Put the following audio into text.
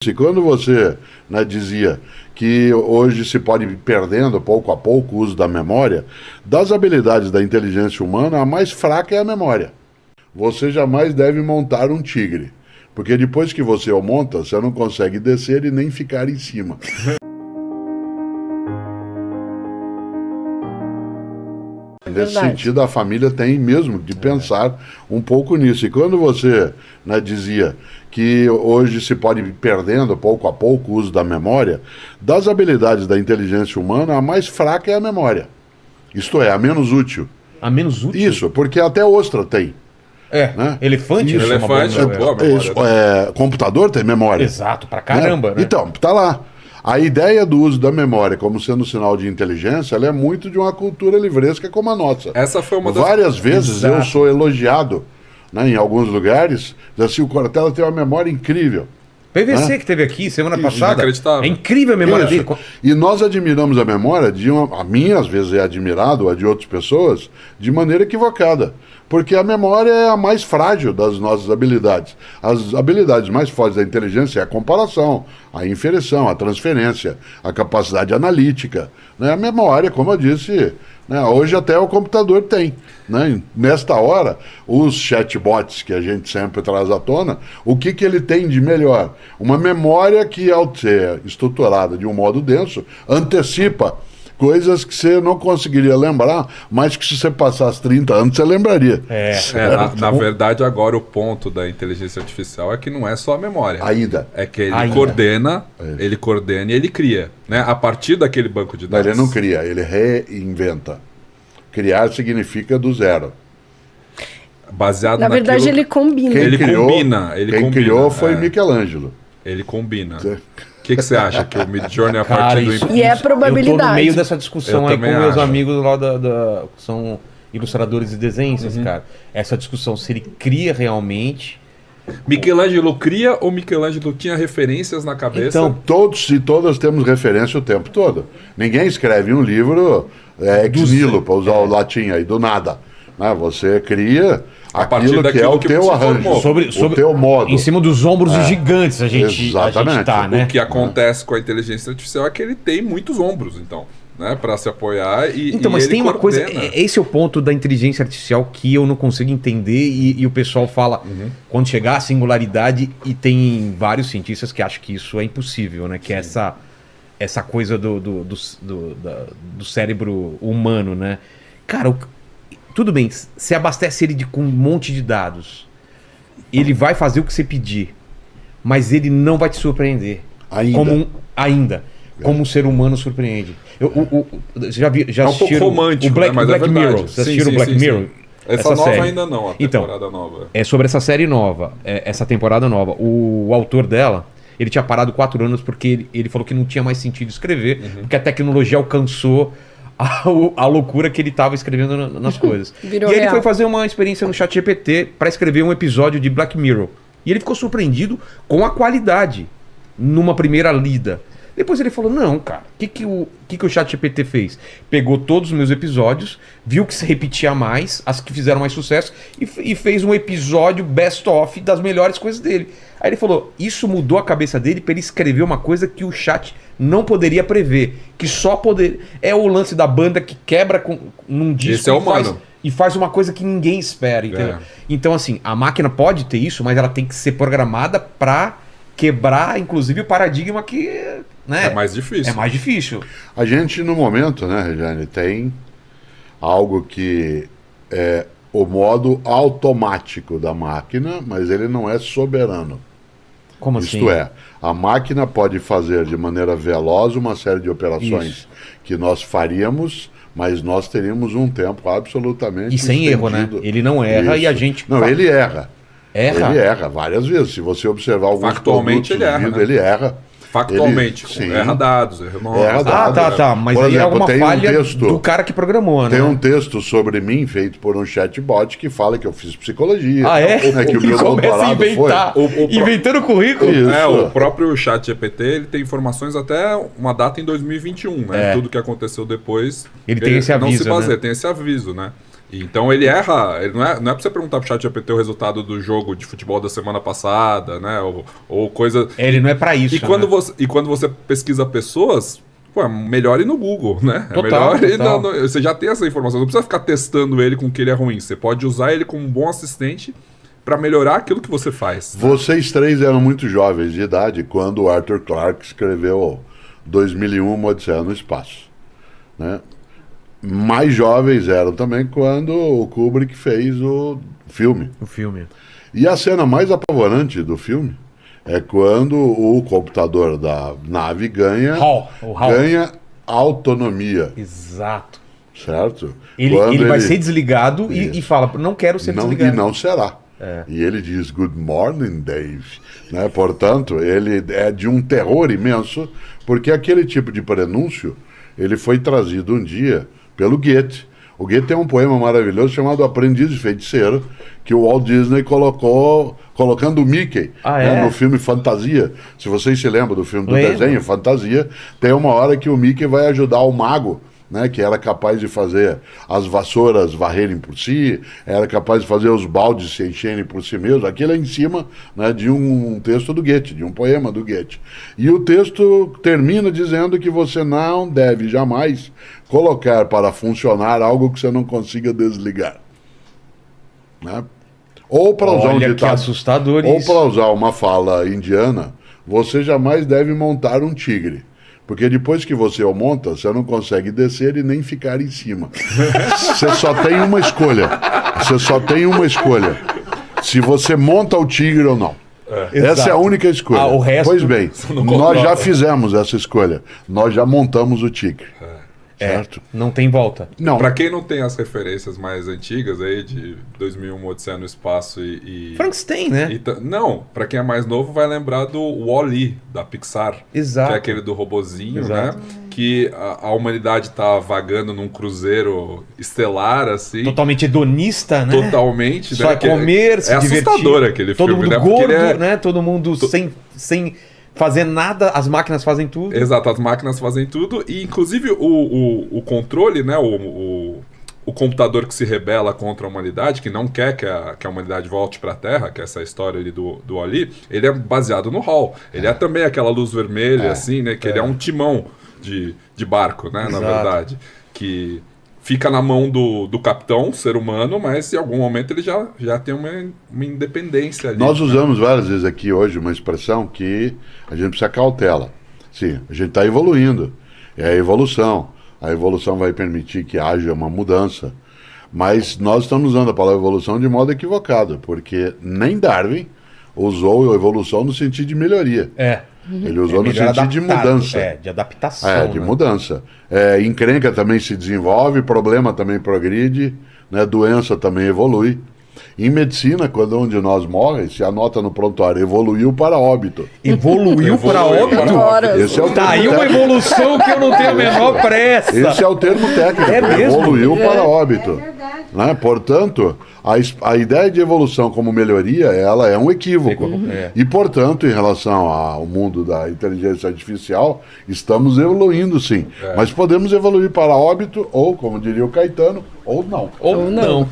E quando você, né, dizia que hoje se pode ir perdendo pouco a pouco o uso da memória, das habilidades da inteligência humana, a mais fraca é a memória. Você jamais deve montar um tigre, porque depois que você o monta, você não consegue descer e nem ficar em cima. Nesse sentido, a família tem mesmo de pensar um pouco nisso. E quando você, né, dizia que hoje se pode ir perdendo pouco a pouco o uso da memória, das habilidades da inteligência humana, a mais fraca é a memória. Isto é, a menos útil. A menos útil? Isso, porque até ostra tem. Né? Elefante? Isso. Elefante é boa memória. Computador tem memória. Exato, pra caramba, né? Então, tá lá. A ideia do uso da memória como sendo sinal de inteligência, ela é muito de uma cultura livresca como a nossa. Essa foi uma das... Várias vezes eu sou elogiado, né, em alguns lugares, assim, o Cortella tem uma memória incrível. PVC que teve aqui semana passada. Inacreditável. É incrível a memória dele. E nós admiramos a memória a minha às vezes é admirado, a de outras pessoas, de maneira equivocada. Porque a memória é a mais frágil das nossas habilidades. As habilidades mais fortes da inteligência é a comparação, a inferência, a transferência, a capacidade analítica. Né? A memória, como eu disse, né, hoje até o computador tem. Né? Nesta hora, os chatbots que a gente sempre traz à tona, o que ele tem de melhor? Uma memória que, ao ser estruturada de um modo denso, antecipa coisas que você não conseguiria lembrar, mas que se você passasse 30 anos, você lembraria. Na verdade, agora o ponto da inteligência artificial é que não é só a memória. Ainda. É que ele coordena e ele cria. Né? A partir daquele banco de dados. Mas ele não cria, ele reinventa. Criar significa do zero. Baseado Na verdade, ele combina. Quem criou foi Michelangelo. Ele combina. O que você acha? Que o Midjourney é a partir do... E é a probabilidade. Eu tô no meio dessa discussão aí com meus acho. amigos lá que são ilustradores e desenhistas, cara. Essa discussão, se ele cria realmente... Michelangelo cria ou Michelangelo tinha referências na cabeça? Então, todos e todas temos referência o tempo todo. Ninguém escreve um livro ex nihilo, para usar o latim aí, do nada. Né? Você cria aquilo que é o teu arranjo, o teu modo. Em cima dos ombros de gigantes a gente tá, né? O que acontece com a inteligência artificial é que ele tem muitos ombros, então, né, para se apoiar Então, mas tem uma coisa, esse é o ponto da inteligência artificial que eu não consigo entender e o pessoal fala, quando chegar à singularidade, e tem vários cientistas que acham que isso é impossível, né? Que é essa coisa do cérebro humano, né? Cara, tudo bem, você abastece ele com um monte de dados, ele vai fazer o que você pedir, mas ele não vai te surpreender. Como um ser humano surpreende. Já é um pouco romântico, o Black Mirror. Vocês assistiram o Black Mirror? Essa nova série. Ainda não, a temporada nova. É sobre essa série nova, essa temporada nova. O autor dela, ele tinha parado 4 anos porque ele falou que não tinha mais sentido escrever, porque a tecnologia alcançou a loucura que ele estava escrevendo nas coisas. E aí ele foi fazer uma experiência no ChatGPT para escrever um episódio de Black Mirror. E ele ficou surpreendido com a qualidade numa primeira lida. Depois ele falou, não, cara, o que o ChatGPT fez? Pegou todos os meus episódios, viu que se repetia mais, as que fizeram mais sucesso, e fez um episódio best-of das melhores coisas dele. Aí ele falou, isso mudou a cabeça dele para ele escrever uma coisa que o chat não poderia prever, que só poder... É o lance da banda que quebra num disco. Esse é humano. E faz uma coisa que ninguém espera, entendeu? Então, assim, a máquina pode ter isso, mas ela tem que ser programada para quebrar, inclusive, o paradigma que... Né? É mais difícil. É mais difícil. A gente, no momento, né, Regiane, tem algo que é o modo automático da máquina, mas ele não é soberano. Como assim? Isto é, a máquina pode fazer de maneira veloz uma série de operações que nós faríamos, mas nós teríamos um tempo absolutamente e sem erro, né? Ele não erra e a gente... Não, ele erra. Erra? Ele erra várias vezes. Se você observar alguns Factualmente ele erra, ele erra. Factualmente, erra dados, erra nomes. Tá. Mas por aí exemplo, é alguma tem falha um texto, do cara que programou, né? Tem um texto sobre mim feito por um chatbot que fala que eu fiz psicologia. Ah, é? Que o meu começa a inventar. Inventando currículo. O próprio ChatGPT, ele tem informações até uma data em 2021, né? Tudo que aconteceu depois. Ele tem esse aviso, não se baseia, né? tem esse aviso, né? Então ele erra, não é pra você perguntar pro ChatGPT o resultado do jogo de futebol da semana passada, né? Ou coisa. Ele não é pra isso. E quando, né? quando você pesquisa pessoas, pô, é melhor ir no Google, né? É Total, melhor ir total. você já tem essa informação, não precisa ficar testando ele com que ele é ruim. Você pode usar ele como um bom assistente pra melhorar aquilo que você faz. Vocês três eram muito jovens de idade quando o Arthur Clarke escreveu 2001, Uma Odisseia no Espaço. Né? Mais jovens eram também quando o Kubrick fez o filme. O filme. E a cena mais apavorante do filme é quando o computador da nave ganha O HAL. ganha autonomia, Exato. certo? Ele Quando vai ser desligado e fala, não quero ser não, desligado. e não será. E ele diz, good morning, Dave. Né? Portanto, ele é de um terror imenso, porque aquele tipo de prenúncio, ele foi trazido um dia pelo Goethe. O Goethe tem um poema maravilhoso chamado Aprendiz de Feiticeiro, que o Walt Disney colocando o Mickey no filme Fantasia. Se vocês se lembram do filme do desenho Fantasia, tem uma hora que o Mickey vai ajudar o mago, né, que era capaz de fazer as vassouras varrerem por si, era capaz de fazer os baldes se encherem por si mesmo. Aquilo é em cima, né, de um texto do Goethe, de um poema do Goethe. E o texto termina dizendo que você não deve jamais colocar para funcionar algo que você não consiga desligar. Né? Ou para usar Olha que assustador ou isso. para usar uma fala indiana, você jamais deve montar um tigre. Porque depois que você o monta, você não consegue descer e nem ficar em cima. Você só tem uma escolha. Você só tem uma escolha. Se você monta o tigre ou não. Essa é a única escolha. O resto, pois bem, não nós controla. já fizemos essa escolha. Nós já montamos o tigre. Certo? Não tem volta. Não. Pra quem não tem as referências mais antigas aí, de 2001, Uma Odisseia no Espaço e Frankenstein, né? não, pra quem é mais novo vai lembrar do Wall-E, da Pixar. Exato. Que é aquele do robozinho, Exato. né? Que a humanidade tá vagando num cruzeiro estelar, assim. Totalmente hedonista, né? Totalmente, Só né? é comer, se é assustador divertir. aquele Todo filme, mundo né? Porque gordo, ele é- né? Todo mundo sem fazer nada, as máquinas fazem tudo. Exato, as máquinas fazem tudo e inclusive o controle, né, o computador que se rebela contra a humanidade, que não quer que a humanidade volte para a Terra, que é essa história ali do Ali, ele é baseado no HAL. Ele é também aquela luz vermelha, assim, né, que ele é um timão de barco, né, na Exato. verdade, que fica na mão do capitão, ser humano, mas em algum momento ele já tem uma independência ali. Nós usamos várias vezes aqui hoje uma expressão que a gente precisa cautela. Sim, a gente está evoluindo. É a evolução. A evolução vai permitir que haja uma mudança. Mas nós estamos usando a palavra evolução de modo equivocado, porque nem Darwin usou a evolução no sentido de melhoria. Ele usou no melhor sentido de adaptado, mudança. de adaptação. De né? mudança. Encrenca também se desenvolve, problema também progride, né? Doença também evolui. Em medicina, quando um de nós morre, se anota no prontuário, evoluiu para óbito. Evoluiu para óbito? Horas. Esse é o Tá aí termo uma técnico. evolução que eu não tenho a menor pressa. Esse é o termo técnico. É mesmo? Evoluiu para óbito. É verdade. Né? Portanto, a ideia de evolução como melhoria, ela é um equívoco. E, portanto, em relação ao mundo da inteligência artificial, estamos evoluindo sim. Mas podemos evoluir para óbito, ou, como diria o Caetano, ou não. Ou não.